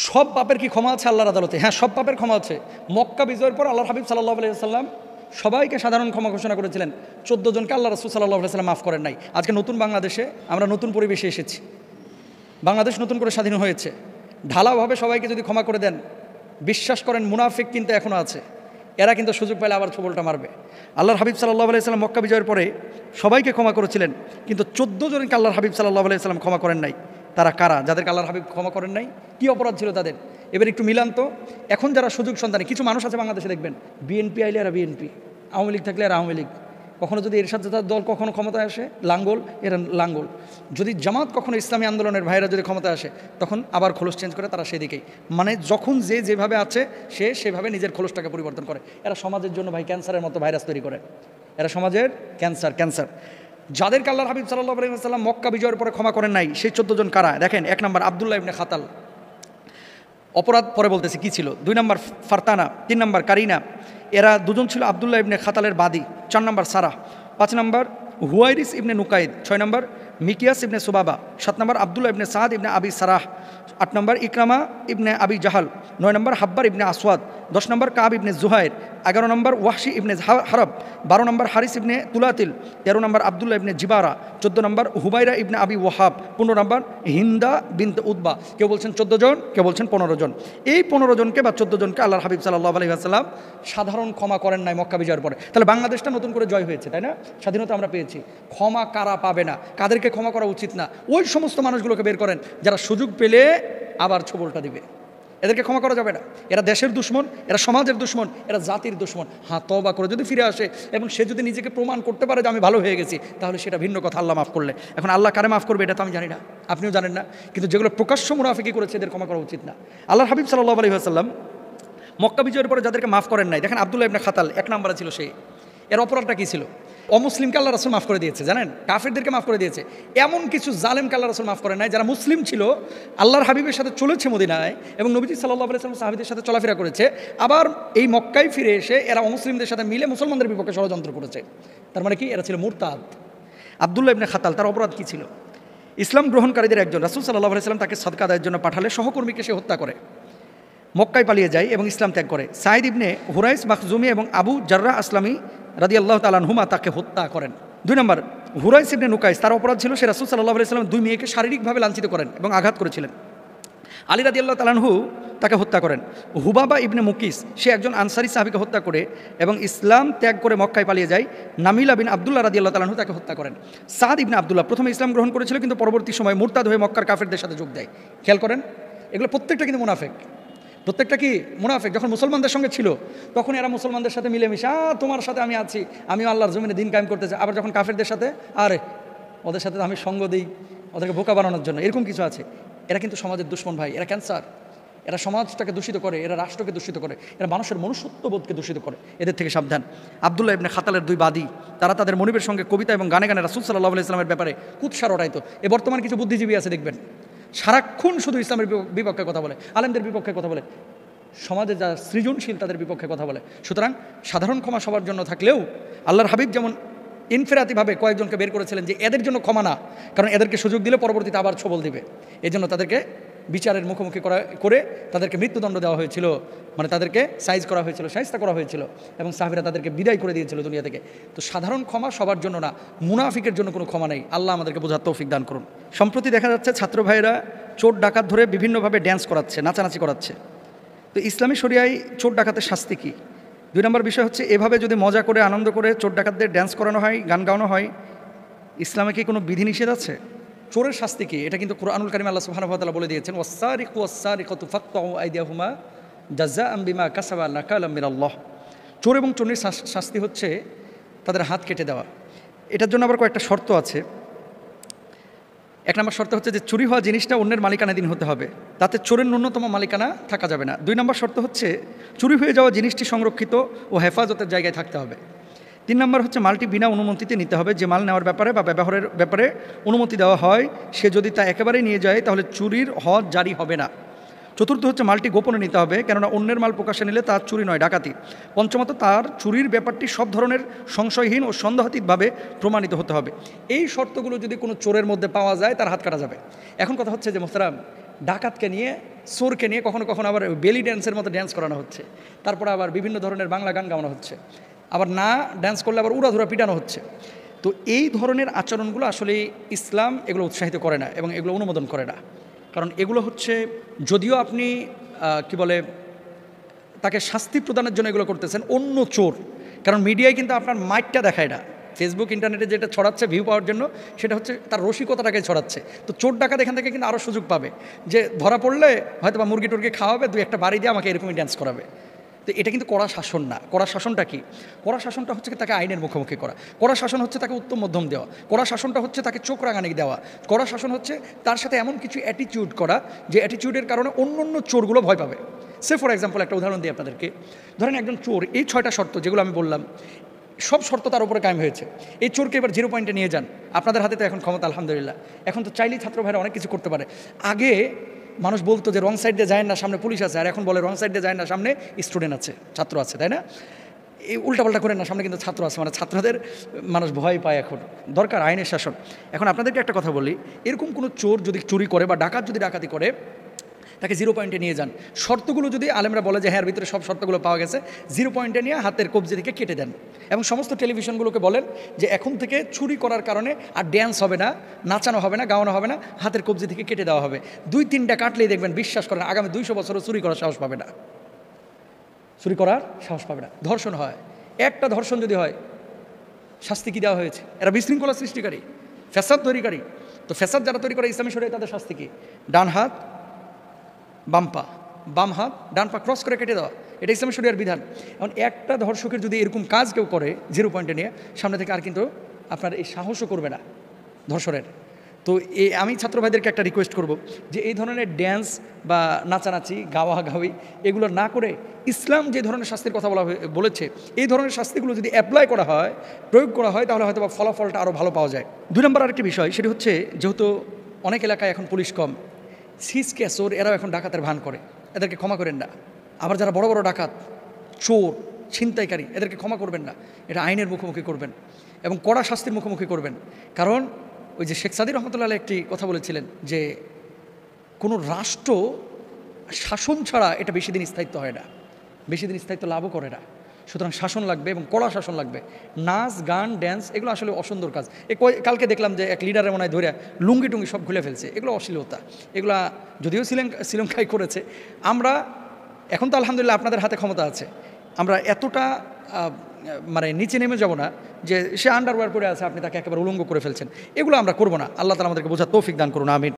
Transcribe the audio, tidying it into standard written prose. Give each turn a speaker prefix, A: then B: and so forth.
A: সব পাপের কি ক্ষমা আছে আল্লাহর আদালতে? হ্যাঁ, সব পাপের ক্ষমা আছে। মক্কা বিজয়ের পর আল্লাহর হাবিব সাল্লাল্লাহু আলাইহি ওয়াসাল্লাম সবাইকে সাধারণ ক্ষমা ঘোষণা করেছিলেন। 14 জনকে আল্লাহ রাসূল সাল্লাল্লাহু আলাইহি ওয়াসাল্লাম মাফ করেন নাই। আজকে নতুন বাংলাদেশে আমরা নতুন পরিবেশে এসেছি, বাংলাদেশ নতুন করে স্বাধীন হয়েছে। ঢালাওভাবে সবাইকে যদি ক্ষমা করে দেন, বিশ্বাস করেন মুনাফিক কিন্তু এখনও আছে, এরা কিন্তু সুযোগ পেলে আবার ছোবলটা মারবে। আল্লাহর হাবিব সাল্লাল্লাহু আলাইহি ওয়াসাল্লাম মক্কা বিজয়ের পরে সবাইকে ক্ষমা করেছিলেন, কিন্তু 14 জনকে আল্লাহর হাবিব সাল্লাল্লাহু আলাইহি ওয়াসাল্লাম ক্ষমা করেন নাই। তারা কারা? যাদেরকে আল্লাহর হাবিব ক্ষমা করেন নাই, কি অপরাধ ছিল তাদের? এবার একটু মিলান তো। এখন যারা সুযোগ সন্তানী কিছু মানুষ আছে বাংলাদেশে, দেখবেন বিএনপি আইলে এরা বিএনপি, আওয়ামী লীগ থাকলে এরা আওয়ামী লীগ, কখনো যদি এর সাথে তার দল কখনো ক্ষমতায় আসে লাঙ্গল, এরা লাঙ্গল, যদি জামাত কখনো ইসলামী আন্দোলনের ভাইরা যদি ক্ষমতায় আসে তখন আবার খোলস চেঞ্জ করে তারা সেদিকেই। মানে যখন যে যেভাবে আছে সে সেভাবে নিজের খোলসটাকে পরিবর্তন করে। এরা সমাজের জন্য ভাই ক্যান্সারের মতো ভাইরাস তৈরি করে, এরা সমাজের ক্যান্সার। যাদেরকে আল্লাহর হাবিব সাল্লাল্লাহু আলাইহি ওয়াসাল্লাম মক্কা বিজয়ের পরে ক্ষমা করেন নাই, সেই 14 জন কারা? দেখেন, 1 নম্বর আব্দুল্লাহ ইবনে খাতাল, অপরাধ পরে বলতেছি কী ছিল। 2 নম্বর ফারতানা, 3 নম্বর কারিনা, এরা দুজন ছিল আব্দুল্লাহ ইবনে খাতালের বাদী। 4 নম্বর সারাহ, 5 নম্বর হুয়াইরিস ইবনে নুকাইদ, 6 নম্বর মিকিয়াস ইবনে সুবাবা, 7 নম্বর আব্দুল্লাহ ইবনে সাদ ইবনে আবি সারাহ, 8 নম্বর ইকরামা ইবনে আবি জাহাল, 9 নম্বর হাব্বার ইবনে আসওয়াদ, 10 নম্বর কাব ইবনে জুহাইর, 11 নম্বর ওয়াহশি ইবনে হারব, 12 নম্বর হারিস ইবনে তুলাতিল, 13 নম্বর আব্দুল্লাহ ইবনে জিবারা, 14 নম্বর হুবাইরা ইবনে আবি ওয়াহাব, 15 নম্বর হিন্দা বিনতে উতবা। কেউ বলছেন 14 জন, কেউ বলছেন 15 জন। এই 15 জনকে বা 14 জনকে আল্লাহর হাবিব সাল্লাল্লাহু আলাইহি ওয়াসাল্লাম সাধারণ ক্ষমা করেন নাই মক্কা বিজয়ের পরে। তাহলে বাংলাদেশটা নতুন করে জয় হয়েছে, তাই না? স্বাধীনতা আমরা পেয়েছি। ক্ষমা কারা পাবে না, কাদেরকে ক্ষমা করা উচিত না? ওই সমস্ত মানুষগুলোকে বের করেন যারা সুযোগ পেলে আবার ছোবলটা দিবে। এদেরকে ক্ষমা করা যাবে না। এরা দেশের দুশ্মন, এরা সমাজের দুশ্মন, এরা জাতির দুশ্মন। হ্যাঁ, তওবা করে যদি ফিরে আসে এবং সে যদি নিজেকে প্রমাণ করতে পারে যে আমি ভালো হয়ে গেছি, তাহলে সেটা ভিন্ন কথা, আল্লাহ মাফ করলে। এখন আল্লাহ কারে মাফ করবে এটা তো আমি জানি না, আপনিও জানেন না, কিন্তু যেগুলো প্রকাশ্য মুনাফিকি করেছে এদের ক্ষমা করা উচিত না। আল্লাহর হাবিব সাল্লাল্লাহু আলাইহি ওয়াসাল্লাম মক্কা বিজয়ের পরে যাদেরকে মাফ করেন নাই, দেখেন আব্দুল্লাহ ইবনে খাতাল 1 নম্বরে ছিল। সে এর অপরাধটা কী ছিল? অমুসলিমকে আল্লাহ রাসূল মাফ করে দিয়েছে, জানেন? কাফেরদেরকে মাফ করে দিয়েছে। এমন কিছু জালেমকে আল্লাহ রাসূল মাফ করেন নাই যারা মুসলিম ছিল, আল্লাহর হাবিবের সাথে চলেছে মদিনায় এবং নবীজি সাল্লাল্লাহু আলাইহি ওয়াসাল্লাম সাহাবীদের সাথে চলাফেরা করেছে, আবার এই মক্কায় ফিরে এসে এরা অমুসলিমদের সাথে মিলে মুসলমানদের বিপক্ষে ষড়যন্ত্র করেছে। তার মানে কি? এরা ছিল মুরতাদ। আব্দুল্লাহ ইবনে খাতাল, তার অপরাধ কী ছিল? ইসলাম গ্রহণকারীদের একজন, রাসূল সাল্লাল্লাহু আলাইহি ওয়াসাল্লাম তাকে সাদকা আদায়ের জন্য পাঠালে সহকর্মীকে সে হত্যা করে, মক্কায় পালিয়ে যায় এবং ইসলাম ত্যাগ করে। সাইদ ইবনে হুরাইস মাখজুমি এবং আবু জাররাহ আসলামী রাদিয়াল্লাহু তাআলা আনহুমা তাকে হত্যা করেন। 2 নম্বর হুরাইস ইবনে নুকাইস, তার অপরাধ ছিল সে রাসূল সাল্লাল্লাহু আলাইহি ওয়াসাল্লাম 2 মেয়েকে শারীরিকভাবে লাঞ্ছিত করেন এবং আঘাত করেছিলেন। আলী রাদিয়াল্লাহু তাআলা আনহু তাকে হত্যা করেন। হুবাবা ইবনে মুকিস, সে একজন আনসারী সাহাবীকে হত্যা করে এবং ইসলাম ত্যাগ করে মক্কায় পালিয়ে যায়। নামিলা বিন আব্দুল্লাহ রাদিয়াল্লাহু তাআলা আনহু তাকে হত্যা করেন। সাদ ইবনে আব্দুল্লাহ প্রথমে ইসলাম গ্রহণ করেছিল কিন্তু পরবর্তী সময়ে মুরতাদ হয়ে মক্কার কাফেরদের সাথে যোগ দেয়। খেয়াল করেন, এগুলো প্রত্যেকটা কিন্তু মুনাফিক, প্রত্যেকটা কি মুনাফিক। যখন মুসলমানদের সঙ্গে ছিল তখন এরা মুসলমানদের সাথে মিলেমিশে তোমার সাথে আমি আছি, আমিও আল্লাহর জমিনে দিন কায়েম করতে চাই। আবার যখন কাফেরদের সাথে, আরে ওদের সাথে আমি সঙ্গ দিই ওদেরকে বোকা বানানোর জন্য, এরকম কিছু আছে। এরা কিন্তু সমাজের দুশ্মন ভাই, এরা ক্যান্সার। এরা সমাজটাকে দূষিত করে, এরা রাষ্ট্রকে দূষিত করে, এরা মানুষের মনুষ্যত্ববোধকে দূষিত করে। এদের থেকে সাবধান। আব্দুল্লাহ ইবনে খাতালের 2 বাদী, তারা তাদের মনিবের সঙ্গে কবিতা এবং গানে গানে রাসূল সাল্লাল্লাহু আলাইহি ওয়াসাল্লামের ব্যাপারে কুৎসার ওঠাইতো। বর্তমান কিছু বুদ্ধিজীবী আছে দেখবেন, সারাক্ষণ শুধু ইসলামের বিপক্ষে কথা বলে, আলেমদের বিপক্ষে কথা বলে, সমাজে যারা সৃজনশীল তাদের বিপক্ষে কথা বলে। সুতরাং সাধারণ ক্ষমা সবার জন্য থাকলেও আল্লাহর হাবিব যেমন ইনফেরাতিভাবে কয়েকজনকে বের করেছিলেন যে এদের জন্য ক্ষমা না, কারণ এদেরকে সুযোগ দিলে পরবর্তীতে আবার ছবল দিবে, এই জন্য তাদেরকে বিচারের মুখোমুখি করে তাদেরকে মৃত্যুদণ্ড দেওয়া হয়েছিল, মানে তাদেরকে সাইজ করা হয়েছিল, শায়েস্তা করা হয়েছিল এবং সাহাবীরা তাদেরকে বিদায় করে দিয়েছিল দুনিয়া থেকে। তো সাধারণ ক্ষমা সবার জন্য না, মুনাফিকের জন্য কোনো ক্ষমা নেই। আল্লাহ আমাদেরকে বোঝার তৌফিক দান করুন। সম্প্রতি দেখা যাচ্ছে ছাত্র ভাইয়েরা চোর ডাকাত ধরে বিভিন্নভাবে ড্যান্স করাচ্ছে, নাচানাচি করাচ্ছে। তো ইসলামী শরিয়ায় চোর ডাকাতের শাস্তি কী? 2 নম্বর বিষয় হচ্ছে, এভাবে যদি মজা করে আনন্দ করে চোর ডাকাতদের ড্যান্স করানো হয়, গান গাওয়ানো হয়, ইসলামে কি কোনো বিধিনিষেধ আছে? চোরের শাস্তি কি? এটা কিন্তু কুরআনুল কারীমে আল্লাহ সুবহানাহু ওয়া তাআলা বলে দিয়েছেন, ওয়াস-সারিকু ওয়াস-সারিকাতু ফাকতাউ আইদিয়াহুমা জাযাআন বিমা কাসাবা নাকালাম মিনাল্লাহ। চোর এবং চোরের শাস্তি হচ্ছে তাদের হাত কেটে দেওয়া। এটার জন্য আবার কয়েকটা শর্ত আছে। 1 নম্বর শর্ত হচ্ছে যে চুরি হওয়া জিনিসটা অন্যের মালিকানাধীন হতে হবে, তাতে চোরের ন্যূনতম মালিকানা থাকা যাবে না। 2 নম্বর শর্ত হচ্ছে চুরি হয়ে যাওয়া জিনিসটি সংরক্ষিত ও হেফাজতের জায়গায় থাকতে হবে। 3 নম্বর হচ্ছে মালটি বিনা অনুমতিতে নিতে হবে। যে মাল নেওয়ার ব্যাপারে বা ব্যবহারের ব্যাপারে অনুমতি দেওয়া হয় সে যদি তা একেবারেই নিয়ে যায় তাহলে চুরির হদ জারি হবে না। 4র্থ হচ্ছে মালটি গোপনে নিতে হবে, কেননা অন্যের মাল প্রকাশে নিলে তার চুরি নয়, ডাকাতি। 5মত তার চুরির ব্যাপারটি সব ধরনের সংশয়হীন ও সন্দেহাতীতভাবে প্রমাণিত হতে হবে। এই শর্তগুলো যদি কোনো চোরের মধ্যে পাওয়া যায় তার হাত কাটা যাবে। এখন কথা হচ্ছে যে মোহতারাম, ডাকাতকে নিয়ে, চোরকে নিয়ে, কখনো কখনো আবার বেলি ড্যান্সের মতো ড্যান্স করানো হচ্ছে, তারপরে আবার বিভিন্ন ধরনের বাংলা গান গাওয়ানো হচ্ছে, আবার না ড্যান্স করলে আবার উড়াধুরা পিটানো হচ্ছে। তো এই ধরনের আচরণগুলো আসলে ইসলাম এগুলো উৎসাহিত করে না এবং এগুলো অনুমোদন করে না। কারণ এগুলো হচ্ছে, যদিও আপনি কি বলে তাকে শাস্তি প্রদানের জন্য এগুলো করতেছেন, অন্য চোর, কারণ মিডিয়ায় কিন্তু আপনার মাইকটা দেখায় না, ফেসবুক ইন্টারনেটে যেটা ছড়াচ্ছে ভিউ পাওয়ার জন্য, সেটা হচ্ছে তার রসিকতাটাকে ছড়াচ্ছে। তো চোর ডাকাত এখান থেকে কিন্তু আরও সুযোগ পাবে যে ধরা পড়লে হয়তো বা মুরগি টুরগি খাওয়াবে, দুই একটা বাড়ি দিয়ে আমাকে এরকমই ড্যান্স করাবে। তো এটা কিন্তু কড়া শাসন না। কড়া শাসনটা কি? কড়া শাসনটা হচ্ছে তাকে আইনের মুখোমুখি করা। কড়া শাসন হচ্ছে তাকে উত্তম মধ্যম দেওয়া। কড়া শাসনটা হচ্ছে তাকে চোখ রাঙানি দেওয়া। কড়া শাসন হচ্ছে তার সাথে এমন কিছু অ্যাটিটিউড করা যে অ্যাটিটিউডের কারণে অন্য অন্য চোরগুলো ভয় পাবে। সে ফর এক্সাম্পল একটা উদাহরণ দিই আপনাদেরকে। ধরেন একজন চোর, এই 6টা শর্ত যেগুলো আমি বললাম, সব শর্ত তার উপরে কায়েম হয়েছে। এই চোরকে এবার 0 পয়েন্টে নিয়ে যান। আপনাদের হাতে তো এখন ক্ষমতা আলহামদুলিল্লাহ, এখন তো চাইলেই ছাত্র ভাইরা অনেক কিছু করতে পারে। আগে মানুষ বলতো যে রং সাইড দিয়ে যায় না, সামনে পুলিশ আছে, আর এখন বলে রং সাইড দিয়ে যায় না, সামনে স্টুডেন্ট আছে, ছাত্র আছে, তাই না? এই উল্টাপাল্টা করে না, সামনে কিন্তু ছাত্র আছে, মানে ছাত্রদের মানুষ ভয় পায়। এখন দরকার আইনের শাসন। এখন আপনাদেরকে একটা কথা বলি, এরকম কোনো চোর যদি চুরি করে বা ডাকাত যদি ডাকাতি করে, তাকে 0 পয়েন্টে নিয়ে যান। শর্তগুলো যদি আলেমরা বলে যে হ্যাঁ, ভিতরে সব শর্তগুলো পাওয়া গেছে, 0 পয়েন্টে নিয়ে হাতের কবজি থেকে কেটে দেন। এবং সমস্ত টেলিভিশনগুলোকে বলেন যে এখন থেকে চুরি করার কারণে আর ড্যান্স হবে না, নাচানো হবে না, গাওয়ানো হবে না, হাতের কবজি থেকে কেটে দেওয়া হবে। 2-3টা কাটলেই দেখবেন, বিশ্বাস করেন, আগামী 200 বছরও চুরি করার সাহস পাবে না, চুরি করার সাহস পাবে না। ধর্ষণ হয়, একটা ধর্ষণ যদি হয়, শাস্তি কী দেওয়া হয়েছে? এরা বিশৃঙ্খলা সৃষ্টিকারী, ফ্যাসাদ তৈরিকারী। তো ফ্যাসাদ যারা তৈরি করে ইসলামী শরীয়তে তাদের শাস্তি কি? ডান হাত বাম পা, বাম হাত ডান পা ক্রস করে কেটে দেওয়া, এটা ইসলামী শরীয়তের বিধান। এখন একটা ধর্ষকের যদি এরকম কাজ কেউ করে 0 পয়েন্টে নিয়ে, সামনে থেকে আর কিন্তু আপনার এই সাহসও করবে না ধর্ষণের। তো আমি ছাত্র ভাইদেরকে একটা রিকোয়েস্ট করব যে এই ধরনের ড্যান্স বা নাচানাচি, গাওয়াগাওয়ি এগুলো না করে ইসলাম যে ধরনের শাস্তির কথা বলেছে, এই ধরনের শাস্তিগুলো যদি অ্যাপ্লাই করা হয়, প্রয়োগ করা হয়, তাহলে হয়তো বা ফলাফলটা আরও ভালো পাওয়া যায়। 2 নম্বর আরেকটি বিষয়, সেটি হচ্ছে যেহেতু অনেক এলাকায় এখন পুলিশ কম, সিজ ক্যাসোর এরাও এখন ডাকাতের ভান করে, এদেরকে ক্ষমা করেন না। আবার যারা বড় বড় ডাকাত, চোর, ছিনতাইকারী, এদেরকে ক্ষমা করবেন না। এটা আইনের মুখোমুখি করবেন এবং কড়া শাস্তির মুখোমুখি করবেন। কারণ ওই যে শেখ সাদি রহমতুল্লাহ একটি কথা বলেছিলেন যে কোনো রাষ্ট্র শাসন ছাড়া এটা বেশি দিন স্থায়িত্ব হয় না, বেশি দিন স্থায়িত্ব লাভও করে না। সুতরাং শাসন লাগবে এবং কড়া শাসন লাগবে। নাচ, গান, ড্যান্স এগুলো আসলে অসুন্দর কাজ। কালকে দেখলাম যে এক লিডারের মনে হয় ধরে লুঙ্গি টুঙ্গি সব খুলে ফেলছে, এগুলো অশ্লীলতা। এগুলা যদিও শ্রীলঙ্কায় করেছে, আমরা এখন তো আলহামদুলিল্লাহ আপনাদের হাতে ক্ষমতা আছে, আমরা এতটা মানে নিচে নেমে যাব না যে সে আন্ডারওয়্যার পরে আছে, আপনি তাকে একেবারে উলঙ্গ করে ফেলছেন। এগুলো আমরা করবো না। আল্লাহ তাআলা আমাদেরকে বোঝার তৌফিক দান করুন, আমিন।